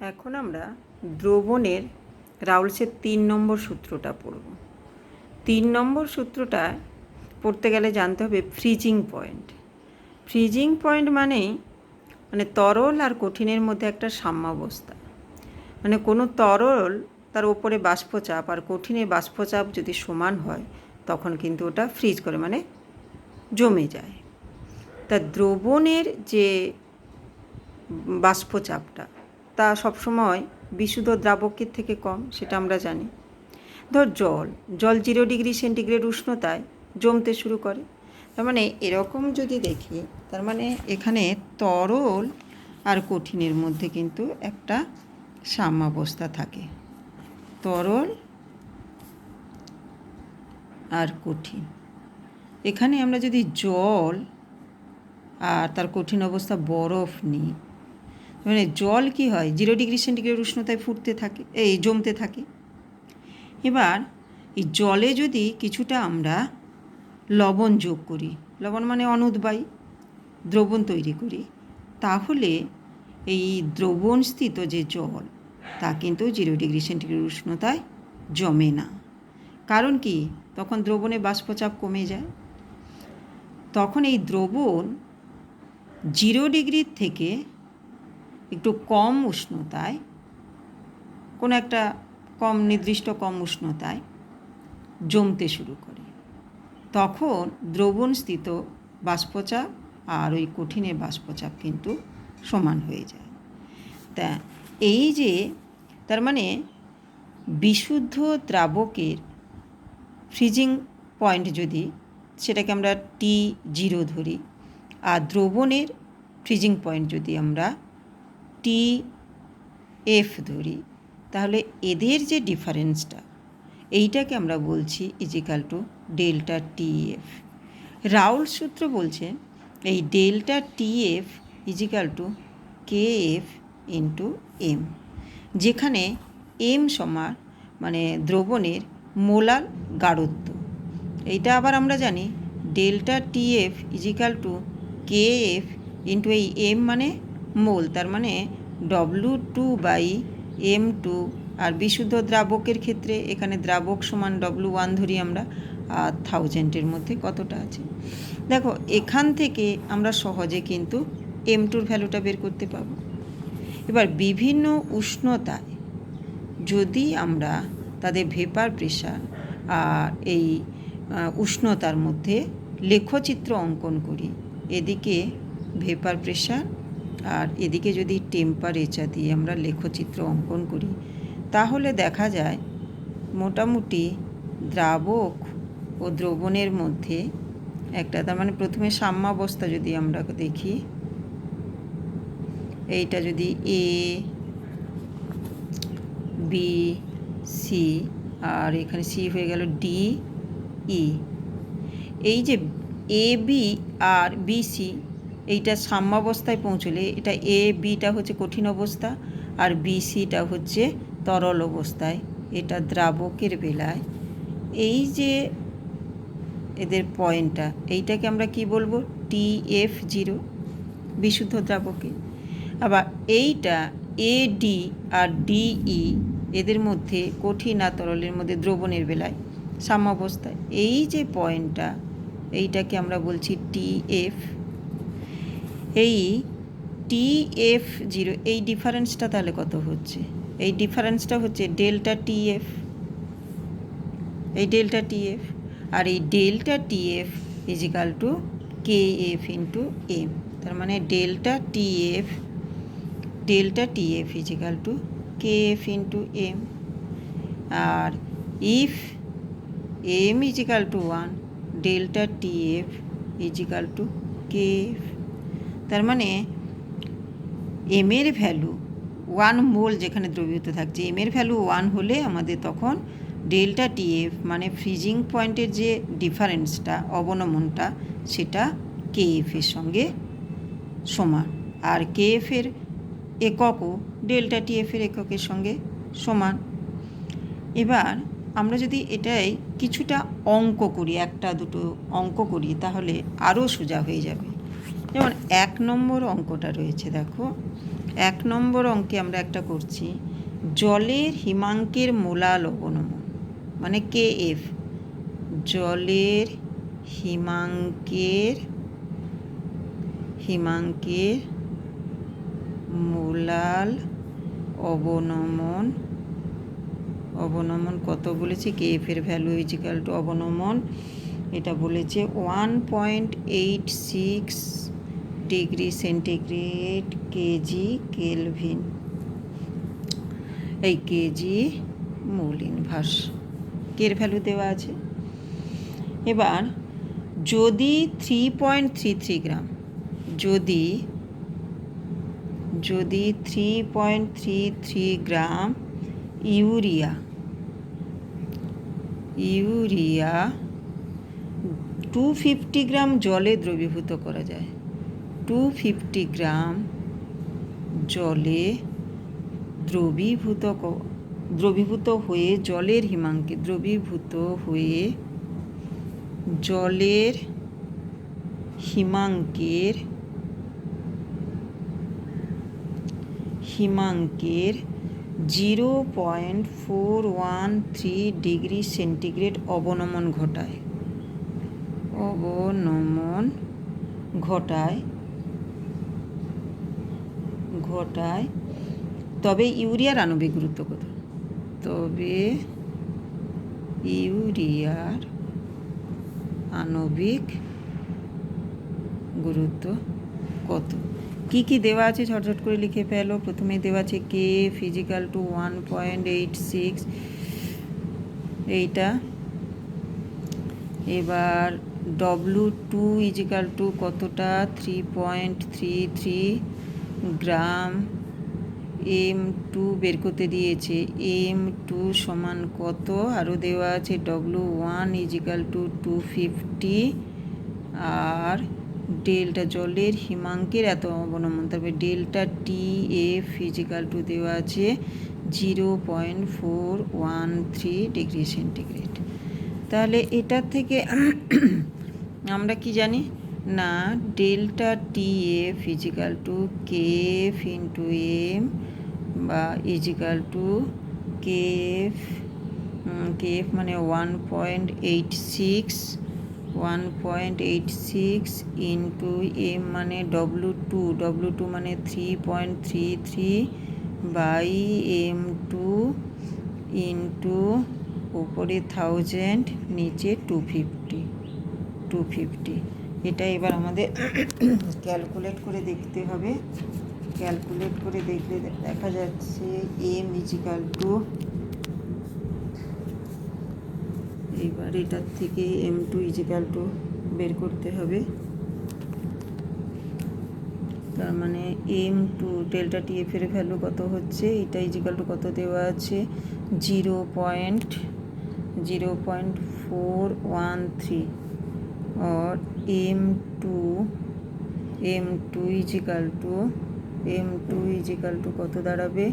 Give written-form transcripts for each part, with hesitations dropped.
এখন আমরা দ্রবণের রাউলসের 3 নম্বর সূত্রটা পড়ব। 3 নম্বর সূত্রটা পড়তে গেলে জানতে হবে ফ্রিজিং পয়েন্ট। ফ্রিজিং পয়েন্ট মানে তরল আর কঠিনের মধ্যে একটা সাম্যাবস্থা। মানে কোনো তরল তার ওপরে বাষ্পচাপ আর কঠিনের বাষ্পচাপ যদি সমান হয় তখন কিন্তু ওটা ফ্রিজ করে, মানে জমে যায়। তা দ্রবণের যে বাষ্পচাপটা তা সবসময় বিশুদ্ধ দ্রাবকের থেকে কম, সেটা আমরা জানি। ধর জল 0 ডিগ্রি সেন্টিগ্রেড উষ্ণতায় জমতে শুরু করে। তার মানে এরকম যদি দেখি, তার মানে এখানে তরল আর কঠিনের মধ্যে কিন্তু একটা সাম্যাবস্থা থাকে। তরল আর কঠিন, এখানে আমরা যদি জল আর তার কঠিন অবস্থা বরফ নিই, মানে জল কি হয় 0 ডিগ্রি সেন্টিগ্রেড উষ্ণতায় জমতে থাকে। এবার এই জলে যদি কিছুটা আমরা লবণ যোগ করি, লবণ মানে অনুদ্বায়ী দ্রবণ তৈরি করি, তাহলে এই দ্রবণস্থিত যে জল তা কিন্তু 0 ডিগ্রি সেন্টিগ্রেড উষ্ণতায় জমে না। কারণ কি, তখন দ্রবণে বাষ্পচাপ কমে যায়। তখন এই দ্রবণ 0 ডিগ্রির থেকে একটু কম উষ্ণতায়, কোনো একটা নির্দিষ্ট কম উষ্ণতায় জমতে শুরু করে। তখন দ্রবণস্থিত বাষ্পচাপ আর ওই কঠিনের বাষ্পচাপ কিন্তু সমান হয়ে যায়। তা এই যে তার মানে বিশুদ্ধ দ্রাবকের ফ্রিজিং পয়েন্ট যদি সেটাকে আমরা T0 ধরি, আর দ্রবণের ফ্রিজিং পয়েন্ট যদি আমরা TF ধরি, তাহলে এদের যে ডিফারেন্সটা এইটাকে আমরা বলছি equal to delta TF। Raoult's সূত্র বলছে এই delta TF equal to KF into M, যেখানে M সমান মানে দ্রবণের মোলার গাঢ়ত্ব। এইটা আবার আমরা জানি delta TF equal to KF into এই M মানে মোল, তার মানে W2/M2। আর বিশুদ্ধ দ্রাবকের ক্ষেত্রে এখানে দ্রাবক সমান W1 ধরি আমরা, আর 1000-এর মধ্যে কতটা আছে দেখো। এখান থেকে আমরা সহজে কিন্তু M2-র ভ্যালুটা বের করতে পারবো। এবার বিভিন্ন উষ্ণতায় যদি আমরা তাদের ভেপার প্রেশার আর এই উষ্ণতার মধ্যে লেখচিত্র অঙ্কন করি, এদিকে ভেপার প্রেশার আর এদিকে যদি টেম্পারেচার দিয়ে আমরা লেখচিত্র অঙ্কন করি, তাহলে দেখা যায় মোটামুটি দ্রাবক ও দ্রবণের মধ্যে একটা, তার মানে প্রথমে সাম্যাবস্থা যদি আমরা দেখি, এইটা যদি A B C আর এখানে C হয়ে গেল D E, এই যে AB আর BC এইটা সাম্যাবস্থায় পৌঁছলে এটা ABটা হচ্ছে কঠিন অবস্থা আর BCটা হচ্ছে তরল অবস্থায়। এটা দ্রাবকের বেলায় এই যে এদের পয়েন্টটা, এইটাকে আমরা কি বলবো TF0 বিশুদ্ধ দ্রাবকে। আবার এইটা AD আর DE এদের মধ্যে কঠিন আর তরলের মধ্যে দ্রবণের বেলায় সাম্যাবস্থায় এই যে পয়েন্টটা, এইটাকে আমরা বলছি TF। এই TF0 এই ডিফারেন্সটা তাহলে কত হচ্ছে, এই ডিফারেন্সটা হচ্ছে ডেল্টা TF, এই ডেল্টা TF। আর এই delta TF equal to KF into M, তার মানে delta TF equal to KF into M। আর if M is equal to 1, delta TF equal to KF। তার মানে M এর ভ্যালু 1 মোল যেখানে দ্রবীভূত থাকছে, M এর ভ্যালু 1 হলে আমাদের তখন ডেল্টা TF মানে ফ্রিজিং পয়েন্টের যে ডিফারেন্সটা অবনমনটা সেটা KF এর সঙ্গে সমান, আর KF এর এককও ডেল্টা TF এর এককের সঙ্গে সমান। এবার আমরা যদি এটাই কিছুটা অঙ্ক করি, 1-2 অঙ্ক করি, তাহলে আরও সোজা হয়ে যাবে। যেমন 1 নম্বর অঙ্কটা রয়েছে, দেখো 1 নম্বর অঙ্কে আমরা একটা করছি জলের হিমাঙ্কের মোলাল অবনমন, মানে KF, জলের হিমাঙ্কের মোলাল অবনমন কত বলেছে, KF এর ভ্যালু ইজিক্যাল টু অবনমন, এটা বলেছে 1.86 ডিগ্রি সেন্টিগ্রেড কেজি কেলভিন, এই কেজি মোল ইনভার্স, কের ভ্যালু দেওয়া আছে। এবার যদি 3.33 গ্রাম, যদি 3.33 গ্রাম ইউরিয়া 250 গ্রাম জলে দ্রবীভূত করা যায়, 250 গ্রাম জলে দ্রবীভূত হয়ে জলের হিমাঙ্কে দ্রবীভূত হয়ে জলের হিমাঙ্কের 0.413 ডিগ্রি সেন্টিগ্রেড অবনমন ঘটায়, তবে ইউরিয়ার আণবিক গুরুত্ব কত, কি কি দেওয়া আছে ঝটঝট করে লিখে ফেলো। প্রথমে দেওয়া আছে কে ফিজিক্যাল টু 1.86, এইটা। এবার W2 ইজিক্যাল টু কতটা, 3.33 গ্রাম, M2 বের করতে দিয়েছে, M2 সমান কত, আরও দেওয়া আছে W1 ইজিক্যাল টু 250, আর ডেল্টা জলের হিমাঙ্কের এত অবনমন, তবে ডেল্টা TF ফিজিক্যাল টু দেওয়া আছে 0.413 ডিগ্রি সেন্টিগ্রেড। তাহলে এটার থেকে আমরা কি জানি না, delta TF equal to KF into M বা ইজিক্যাল টু KF মানে 1.86 ইন্টু M মানে W2 মানে 3.33 বাই M2 ইন্টু উপরে 1000 নিচে 250। এটা এবার আমাদের ক্যালকুলেট করে দেখতে হবে। ক্যালকুলেট করে দেখলে দেখা যাচ্ছে M ইজিক্যাল টু, এবার এটার থেকে M2 ইজিক্যাল টু বের করতে হবে। তার মানে M2 ডেল্টা TF এর ভ্যালু কত হচ্ছে, এটা ইজিক্যাল টু কত দেওয়া আছে 0.413, और M2 ইজিক্যাল টু কত দাঁড়াবে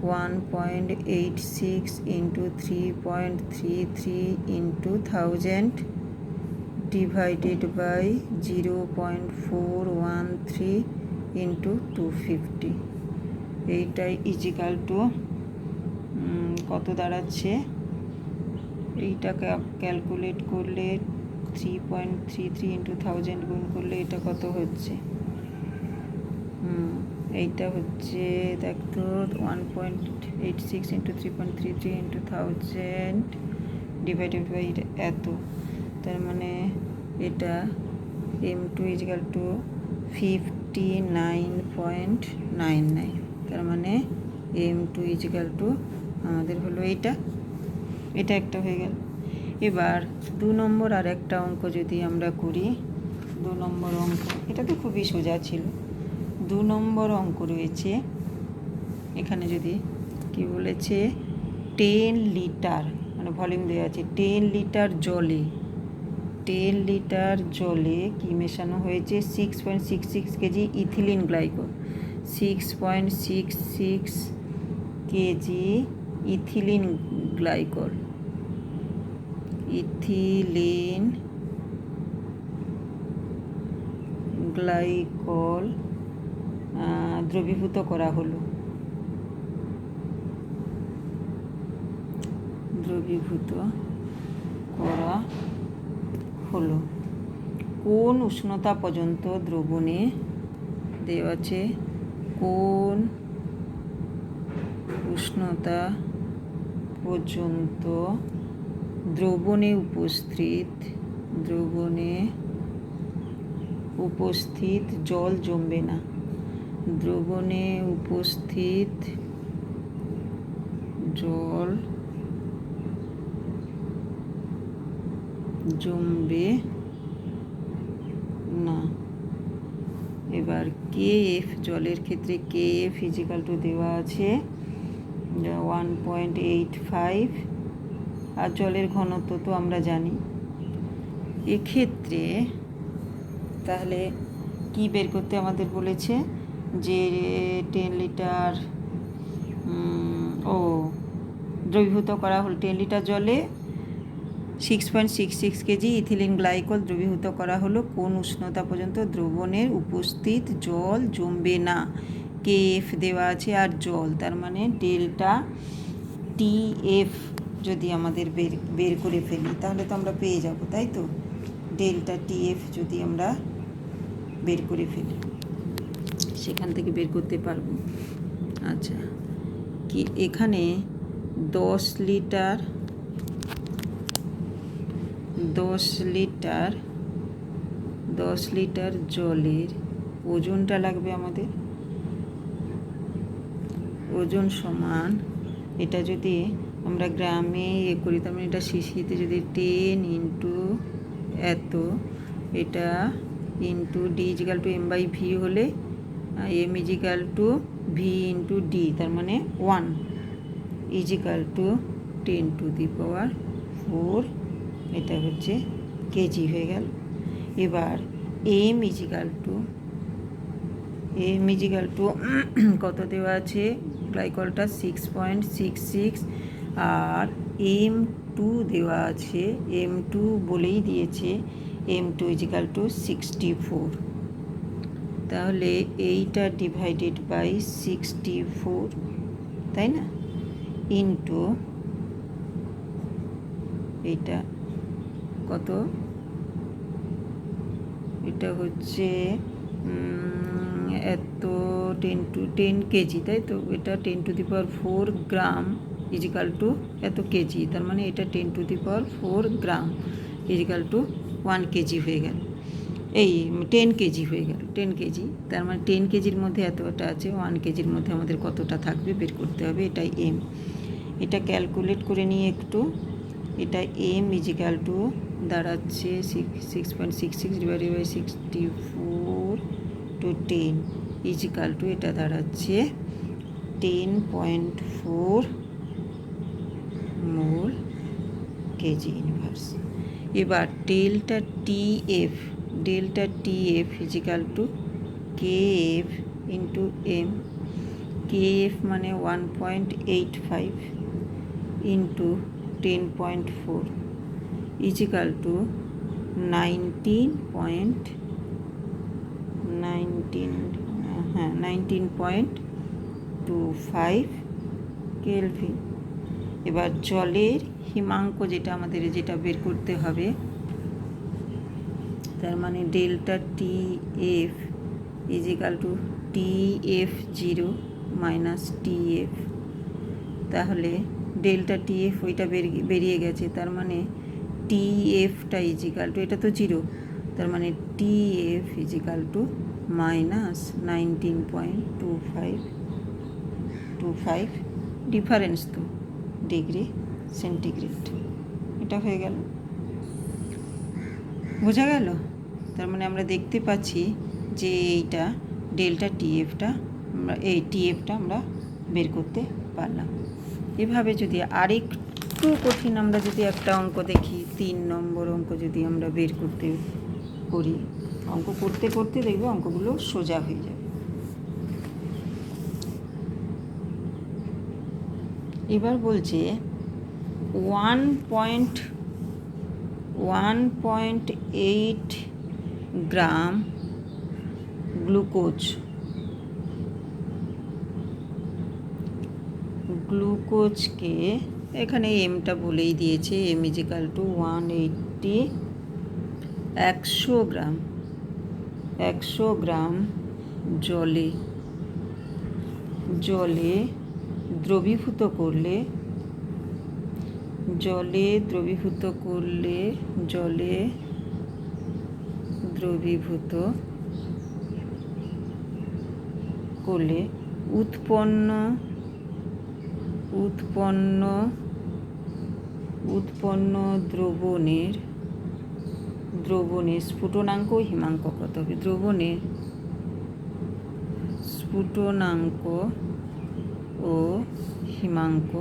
1.86 into 3.33 into 1000 divided by 0.413 into 250, এইটাই ইজিক্যাল টু কত দাঁড়াচ্ছে, এইটা ক্যালকুলেট করলে 3.33 ইন্টু 1000 গুণ করলে এটা কত হচ্ছে, এইটা হচ্ছে দেখতো 1.86 ইন্টু 3.33 ইন্টু 1000 ডিভাইডেড বাই এত, তার মানে এটা M2 ইজিক্যাল টু 59.99, তার মানে M2 ইজিক্যাল টু আমাদের হলো এটা একটা হয়ে গেল। এবার 2 নম্বর আর একটা অঙ্ক যদি আমরা করি, 2 নম্বর অঙ্ক, এটা তো খুবই সোজা ছিল। 2 নম্বর অঙ্ক রয়েছে, এখানে যদি কি বলেছে 10 লিটার মানে ভলিউম দেওয়া আছে, 10 লিটার জলে কি মেশানো হয়েছে 6.66 KG ethylene glycol, 6.66 KG ethylene glycol দ্রবীভূত করা হলো। দ্রবীভূত করা হলো কোন উষ্ণতা পর্যন্ত দ্রবণে দেওয়া আছে, কোন উষ্ণতা পর্যন্ত দ্রবণে উপস্থিত জল জমবে না, দ্রবণে উপস্থিত জল জমবে না। এবার KF, জলের ক্ষেত্রে KF ইজিক্যাল টু দেওয়া আছে 1.85, আর জলের ঘনত্ব তো আমরা জানি। এক্ষেত্রে তাহলে কি বের করতে আমাদের বলেছে, যে 10 লিটার দ্রবীভূত করা হলো 10 লিটার জলে 6.66 কেজি ইথিলিন গ্লাইকল দ্রবীভূত করা হলো কোন উষ্ণতা পর্যন্ত দ্রবণের উপস্থিত জল জমবে না। KF দেওয়া আছে আর জল, তার মানে ডেল্টা TF যদি আমাদের বের করে ফেলি তাহলে তো আমরা পেয়ে যাব, তাই তো। ডেল্টা TF যদি আমরা বের করে ফেলি সেখান থেকে বের করতে পারবো। আচ্ছা, কি এখানে 10 লিটার জলের ওজনটা লাগবে আমাদের। ওজন সমান, এটা যদি আমরা গ্রামে করি তার মানে এটা সিসিতে যদি 10 ইন্টু এত, এটা into D is equal two M/V হলে M is equal to V into D, তার মানে 1 equal to 10 to the power 4, এটা হচ্ছে কেজি হয়ে গেল। এবার M ইজিক্যাল টু কত দেওয়া আছে, গ্লাইকলটা 6.66, আর M2 দেওয়া আছে, M2 বলেই দিয়েছে M2 ইজিক্যাল টু 64। তাহলে এইটা ডিভাইডেড বাই 64, তাই না, ইন্টু এইটা কত, এটা হচ্ছে এত 10 কেজি, তাই তো। এটা 10 to the power 4 gram equal to এত কেজি, তার মানে এটা 10 to the power 4 gram equal to 1 kg হয়ে গেল, এই 10 কেজি হয়ে গেল, 10 কেজি। তার মানে 10 কেজির মধ্যে এতটা আছে, 1 কেজির মধ্যে আমাদের কতটা থাকবে বের করতে হবে, এটাই M। এটা ক্যালকুলেট করে নিয়ে একটু, এটা M ইজিক্যাল টু দাঁড়াচ্ছে 6.66 divided by 64 to 10 equal to এটা দাঁড়াচ্ছে 10.4 মোল কেজি ইনভার্স। এবার delta TF equal to KF into M, KF মানে 1.85 ইন্টু 10.4 ইজিক্যাল টু 19.25 কেলভিন। এবার জলের হিমাঙ্ক যেটা বের করতে হবে, তার মানে delta TF equal to TF0 minus TF, তাহলে ডেল্টা TF ওইটা বেরিয়ে গেছে, তার মানে TFটা ইজিক্যাল টু, এটা তো 0, তার মানে TF equal to minus 19.25 difference তো ডিগ্রি সেন্টিগ্রেড, এটা হয়ে গেল, বোঝা গেল। তার মানে আমরা দেখতে পাচ্ছি যে এইটা ডেল্টা TFটা আমরা বের করতে পারলাম। এভাবে যদি আরেকটু কঠিন আমরা যদি একটা অঙ্ক দেখি, 3 নম্বর অঙ্ক যদি আমরা বের করতে করি, অঙ্ক করতে করতে দেখবো অঙ্কগুলো সোজা হয়ে যাবে। এবার বলছে 1.8 গ্রাম গ্লুকোজ গ্লুকোজকে এখানে এমটা বলেই দিয়েছে, এম ইজিক্যাল টু 180, 100 গ্রাম জলে দ্রবীভূত করলে উৎপন্ন দ্রবণের স্ফুটনাঙ্ক ও হিমাঙ্ক কত হবে? দ্রবণের স্ফুটনাঙ্ক ও হিমাঙ্ক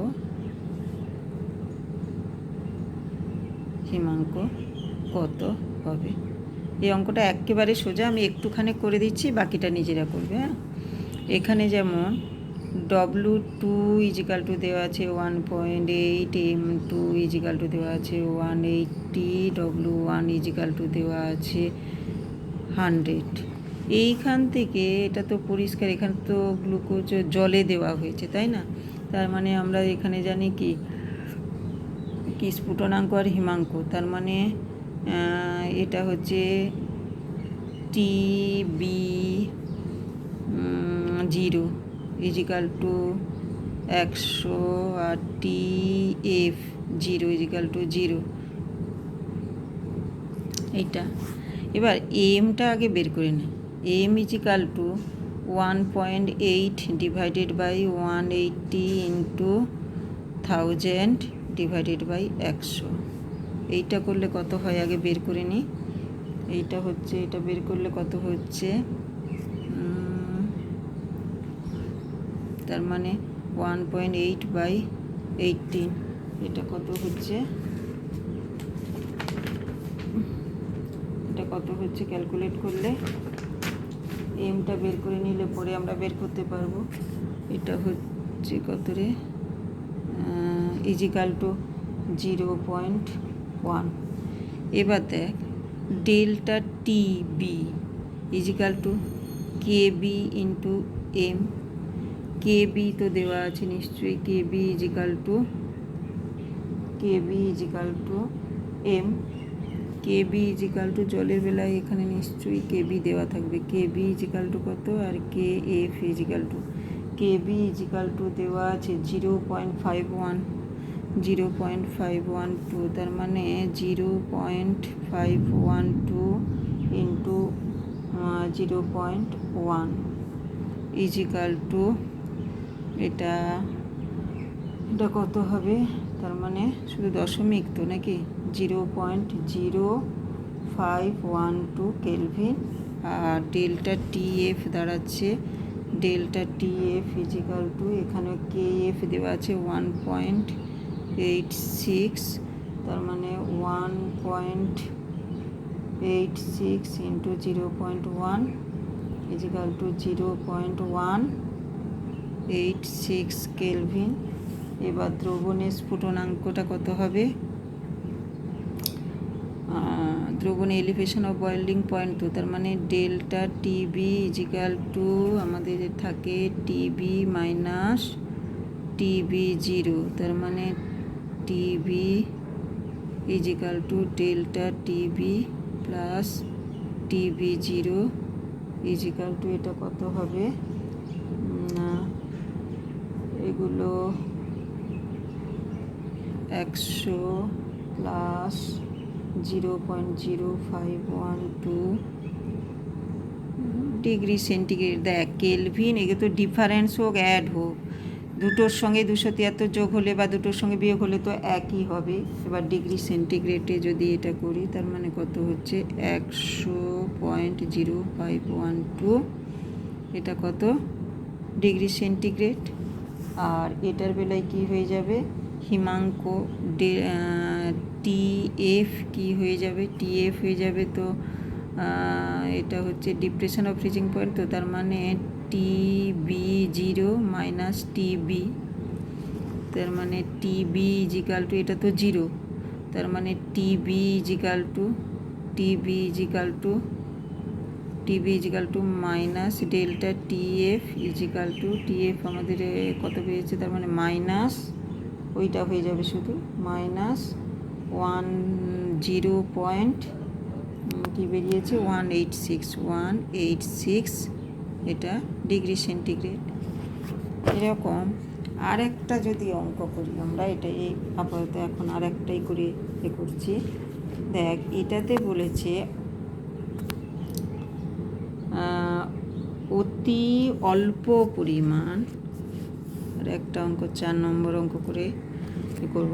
কত হবে? এই অঙ্কটা একেবারে সোজা, আমি একটুখানি করে দিচ্ছি, বাকিটা নিজেরা করবে। হ্যাঁ, এখানে যেমন W2 ইজিক্যাল টু দেওয়া আছে 1.8, M2 ইজিক্যাল টু দেওয়া আছে 180, W1 ইজিক্যাল টু দেওয়া আছে 100। এইখান থেকে এটা তো পরিষ্কার, এখানে তো গ্লুকোজ জলে দেওয়া হয়েছে, তাই না? তার মানে আমরা এখানে জানি কি স্ফুটনাঙ্ক আর হিমাঙ্ক, তার মানে এটা হচ্ছে TB0 ইজিক্যাল টু 100 আর TF0 ইজিক্যাল টু 0। এইটা এবার এমটা আগে বের করে নিই। M equal to 1.8 divided by 180 into 1000 divided by 100। এইটা করলে কত হয় আগে বের করে নিই। এটা বের করলে কত হচ্ছে, তার মানে 1.8 বাই 18, এটা কত হচ্ছে, ক্যালকুলেট করলে এমটা বের করে নিলে পরে আমরা বের করতে পারবো। এটা হচ্ছে কত রে, ইজিক্যাল টু 0.1। এবার দেখ delta TB equal two KB into M. কেবি তো দেওয়া আছে নিশ্চয়ই, কেবি ইজিক্যাল টু এম। কেবি ইজিক্যাল টু জলের বেলায় এখানে নিশ্চয়ই কেবি দেওয়া থাকবে, কেবি ইজিক্যাল টু কত, আর কে এফ ইজিক্যাল টু, কেবি ইজিক্যাল টু দেওয়া আছে 0.512, তার মানে 0.512 ইন্টু 0.1 ইজিক্যাল টু এটা কত হবে, তার মানে শুধু দশমিক তো নাকি, 0.0512 কেলভিন। আর ডেল্টা টিএফ দাঁড়াচ্ছে, ডেল্টা টিএফ ইজিক্যাল টু এখানে কেএফ দেওয়া আছে 1.86, তার মানে 1.86 ইন্টু 0.1 ইজিক্যাল টু 0.186 কেলভিন। এবার দ্রবণের স্ফুটনাঙ্কটা কত হবে, দ্রবণের এলিভেশন অফ বয়েলিং পয়েন্ট, তো তার মানে ডেল্টা টিবি ইজিক্যাল টু আমাদের থাকে টিবি মাইনাস TB0, তার মানে TB equal to delta TB plus TB0 equal to এটা কত হবে, এগুলো 100 প্লাস 0.0512 ডিগ্রি সেন্টিগ্রেড। দেখ কেলভিন, এগুলো তো ডিফারেন্স হোক অ্যাড হোক, দুটোর সঙ্গে 273 যোগ হলে বা দুটোর সঙ্গে বিয়োগ হলে তো একই হবে। এবার ডিগ্রি সেন্টিগ্রেডে যদি এটা করি, তার মানে কত হচ্ছে 100.0512, এটা কত ডিগ্রি সেন্টিগ্রেড। আর এটার বেলায় কি হয়ে যাবে, হিমাঙ্ক টিএফ কি হয়ে যাবে, টিএফ হয়ে যাবে, তো এটা হচ্ছে ডিপ্রেশন অফ ফ্রিজিং পয়েন্ট, তো তার মানে TB0 মাইনাস টিবি, তার মানে টিবি ইজিক্যাল টু এটা তো 0, তার মানে TB equal to TB equal to minus delta TF equal to TF আমাদের কত পেয়েছে, তার মানে মাইনাস ওইটা হয়ে যাবে শুধু মাইনাস 10 কী বেরিয়েছে 186 এটা ডিগ্রি সেন্টিগ্রেড। এরকম আরেকটা যদি অঙ্ক করি আমরা, এটাই আপাতত এখন আরেকটাই করে করছি। দেখ এটাতে বলেছে অতি অল্প পরিমাণ, আর একটা অঙ্ক 4 নম্বর অঙ্ক করে করব।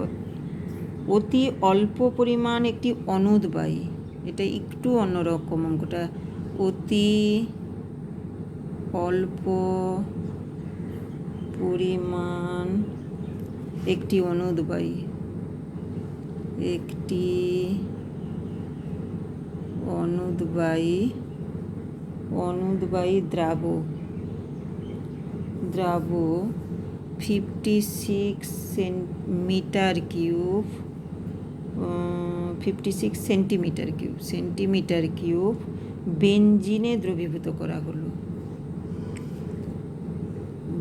অতি অল্প পরিমাণ একটি অনুদ্বায়ী, এটা একটু অন্যরকম অঙ্কটা। অতি অল্প পরিমাণ একটি অনুদ্বায়ী, একটি অনুদ্বায়ী দ্রাব 56 মিটার কিউব 56 সেন্টিমিটার কিউব বেনজিনে দ্রবীভূত করা হলো।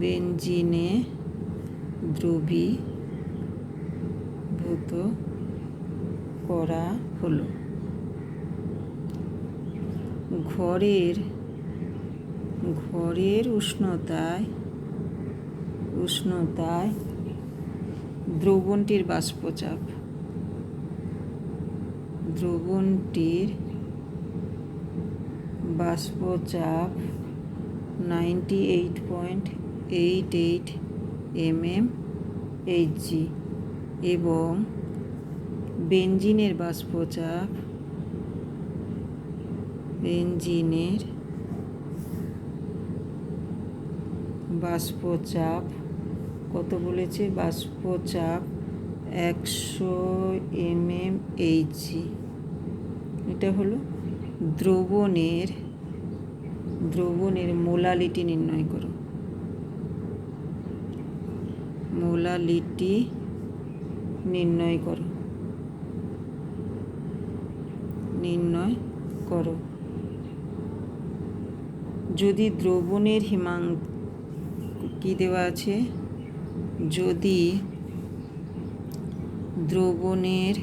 বেনজিনে দ্রবীভূত করা হলো। ঘরের উষ্ণতায় দ্রবণটির বাষ্পচাপ 98.88 mmHg এবং বেনজিনের বাষ্পচাপ কত বলেছে, বাষ্পচাপ 100 mmHg। এটা হলো দ্রবণের মোলালিটি নির্ণয় করো। নির্ণয় করো। যদি দ্রবণের হিমাঙ্ক কি দেওয়া আছে, যদি দ্রবণের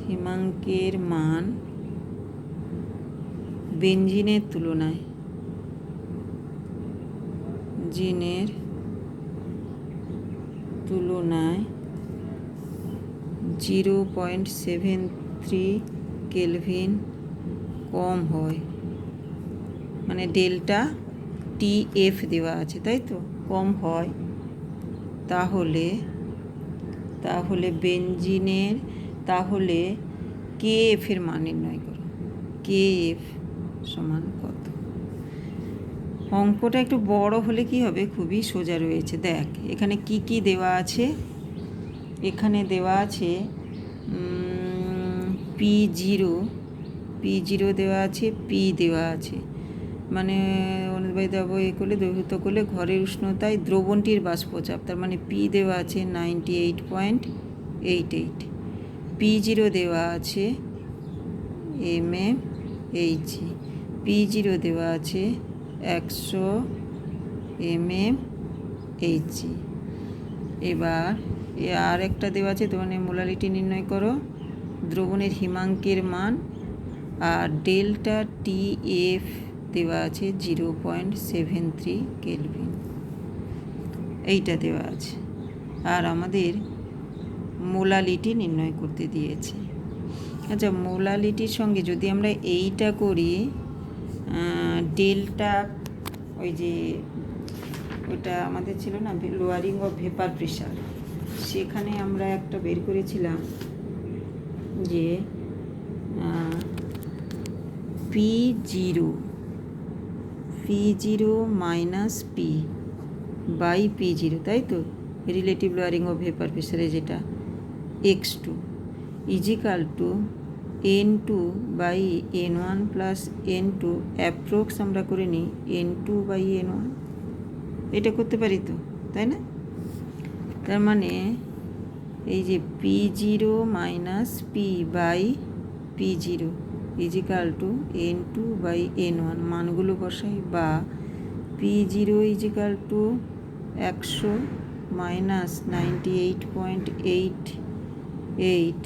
হিমাঙ্কের মান বেনজিনের তুলনায় 0.73 কেলভিন কম হয়, মানে ডেল্টা টিএফ দেওয়া আছে তাই তো, কম হয়, তাহলে বেনজিনের কেএফ এর মান নির্ণয় করো। কেএফ সমান কত? অঙ্কটা একটু বড় হলে কি হবে, খুবই সোজা রয়েছে। দেখ এখানে কি দেওয়া আছে, এখানে দেওয়া আছে P0 দেওয়া আছে, পি দেওয়া আছে, মানে অনুদ্বায়ী দ্রব করলে দ্রবীভূত করলে ঘরের উষ্ণতায় দ্রবণটির বাষ্পচাপ, তার মানে পি দেওয়া আছে 98.88, P0 দেওয়া আছে mmHg, P0 দেওয়া আছে 100 mmHg। এবার আর একটা দেওয়া আছে, তোমার মোলালিটি নির্ণয় করো, দ্রবণের হিমাঙ্কের মান, আর ডেল্টা টিএফ দেওয়া আছে 0.73 কেলভিন, এইটা দেওয়া আছে। আর আমাদের মোলালিটি নির্ণয় করতে দিয়েছে। আচ্ছা, মোলালিটির সঙ্গে যদি আমরা এইটা করি, ডেল্টা ওই যে ওটা আমাদের ছিল না লোয়ারিং অফ ভেপার প্রেশার, সেখানে আমরা একটা বের করেছিলাম যে P0 minus P by P0, তাই তো, রিলেটিভ লোয়ারিং অফ ভেপার প্রেশারে যেটা x2 equal to N2 by N1 plus N2 approx আমরা করে নিই N2 বাই N1, এটা করতে পারি তো, তাই না? তার মানে এই যে P0 minus P by P0 equal to N2/N1 মানগুলো বসাই, বা P0 equal to 100 minus 98.88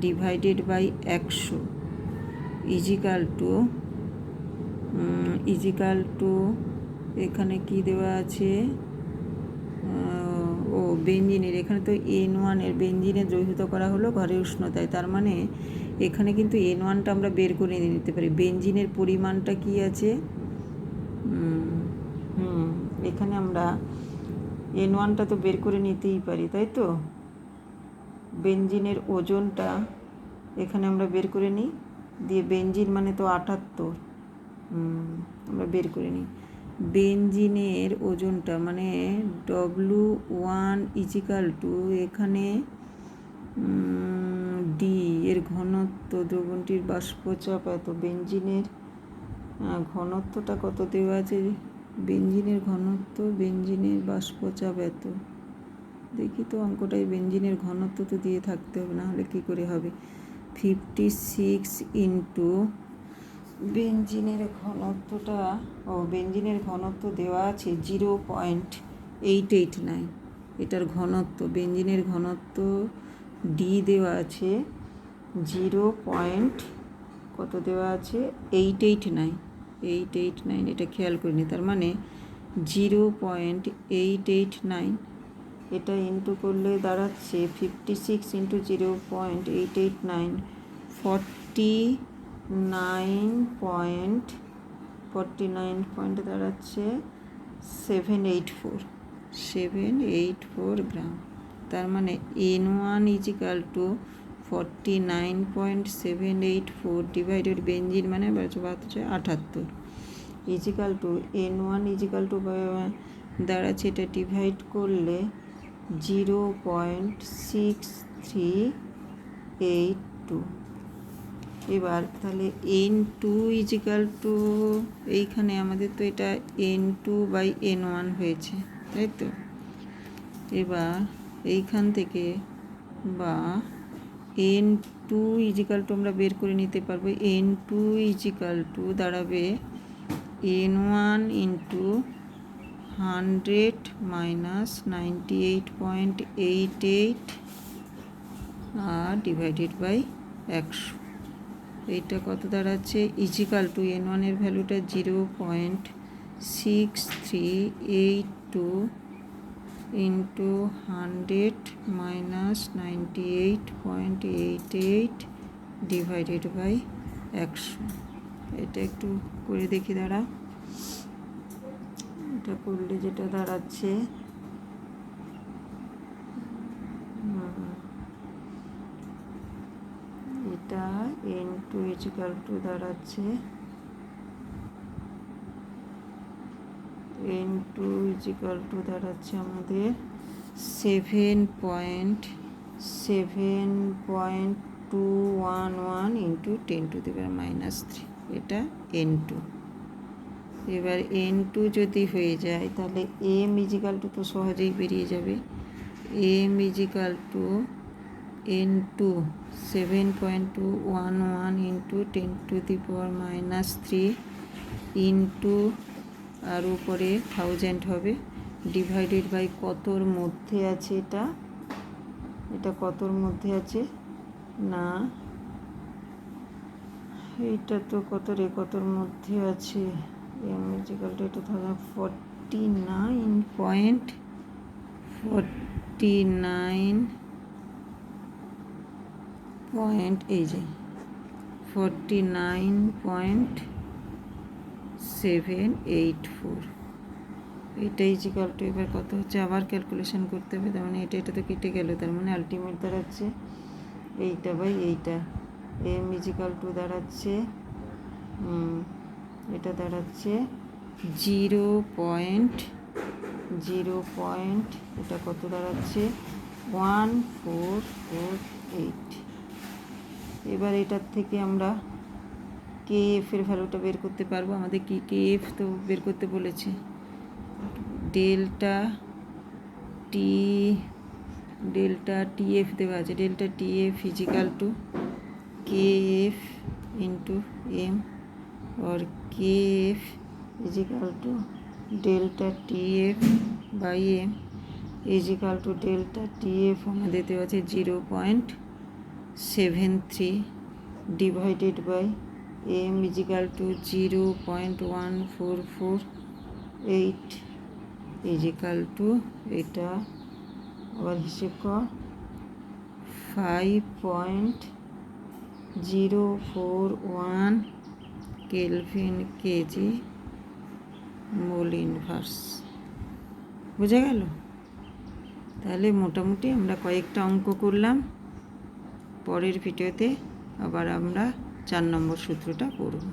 divided by 100 equal to এখানে কি দেওয়া আছে, বেঞ্জিনের এখানে তো N1 এর বেঞ্জিনের দ্রবীভূত করা হলো ঘরের উষ্ণতায়, তার মানে এখানে কিন্তু N1টা আমরা বের করে নিতে পারি। বেঞ্জিনের পরিমাণটা কি আছে, এখানে আমরা N1টা তো বের করে নিতেই পারি, তাই তো। বেঞ্জিনের ওজনটা এখানে আমরা বের করে নিই, দিয়ে বেঞ্জিন মানে তো 78, আমরা বের করে নিই। বেঞ্জিনের ওজনটা মানে W1 ইজিক্যাল টু এখানে ডি এর ঘনত্ব, দ্রবণটির বাষ্পচাপ এত, বেঞ্জিনের ঘনত্বটা কত দেওয়া আছে, বেঞ্জিনের ঘনত্ব, বেঞ্জিনের বাষ্পচাপ এত, দেখি তো অঙ্কটাই, বেঞ্জিনের ঘনত্ব তো দিয়ে থাকতে হবে, না হলে কী করে হবে। 56 ইন্টু বেঞ্জিনের ঘনত্বটা, বেঞ্জিনের ঘনত্ব দেওয়া আছে 0.889, এটার ঘনত্ব, বেঞ্জিনের ঘনত্ব ডি দেওয়া আছে 0. কত দেওয়া আছে 889, এটা খেয়াল করিনি, তার মানে 0.889, এটা ইন্টু করলে দাঁড়াচ্ছে 56 ইন্টু 0.889 49 দাঁড়াচ্ছে 784 গ্রাম। তার মানে N1 is equal two 49.784 divided benzene মানে 78 is equal two N1 is equal to দাঁড়াচ্ছে, এটা ডিভাইড করলে 0.6382। এবার তাহলে N2 ইজিক্যাল টু, এইখানে আমাদের তো এটা N2/N1 হয়েছে, তাই তো। এবার এইখান থেকে বা N2 ইজিক্যাল টু আমরা বের করে নিতে পারবো, N2 ইজিক্যাল টু দাঁড়াবে N1 ইন্টু 100 মাইনাস 98.88 আর ডিভাইডেড বাই 100, এইটা কত দাঁড়াচ্ছে, ইজিক্যাল টু N1 এর ভ্যালুটা 0.6382 ইন্টু 100 মাইনাস 98.88 ডিভাইডেড বাই 100। এটা একটু করে দেখি, দাঁড়া, এটা করলে যেটা দাঁড়াচ্ছে, এটা N2 ইজিক্যাল টু দাঁড়াচ্ছে, N2 ইজিক্যাল টু দাঁড়াচ্ছে আমাদের 7.211 ইন্টু 10⁻³ এটা N2। এবার N2 যদি হয়ে যায় তাহলে M ইজিক্যাল টু তো সহজেই বেরিয়ে যাবে, M is equal to N2 7.211 into 10⁻³ into আর উপরে 1000 হবে, ডিভাইডেড বাই কতর মধ্যে আছে, এটা কতর মধ্যে আছে, না এইটা তো কতর মধ্যে আছে, M ইজিক্যাল টু এটা ধরো 49 এই যে 49.784, এটা ইজিক্যাল টু, এবার কত হচ্ছে আবার ক্যালকুলেশন করতে হবে, তার মানে এটা তো কেটে গেল, তার মানে আলটিমেট দাঁড়াচ্ছে এইটা বাই এইটা, M ইজিক্যাল টু দাঁড়াচ্ছে, এটা দাঁড়াচ্ছে 0. এটা কত দাঁড়াচ্ছে 1448। এবার এটার থেকে আমরা KF এর ভ্যালুটা বের করতে পারবো, আমাদের কি KF তো বের করতে বলেছে, ডেল্টা T ডেল্টা টিএফ দেওয়া আছে, delta TF equal to KF into M, और KF is equal to delta TF by M is equal to delta TF আমাদের দেওয়া আছে 0.73 divided by M is equal to 0.1448 is equal to এটা আবার হিসেব কর 5.041 কেলভিন কেজি মোল ইনভার্স। বোঝা গেল? তাহলে মোটামুটি আমরা কয়েকটা অঙ্ক করলাম। পরের ভিডিওতে আবার আমরা 4 নম্বর সূত্রটা করব।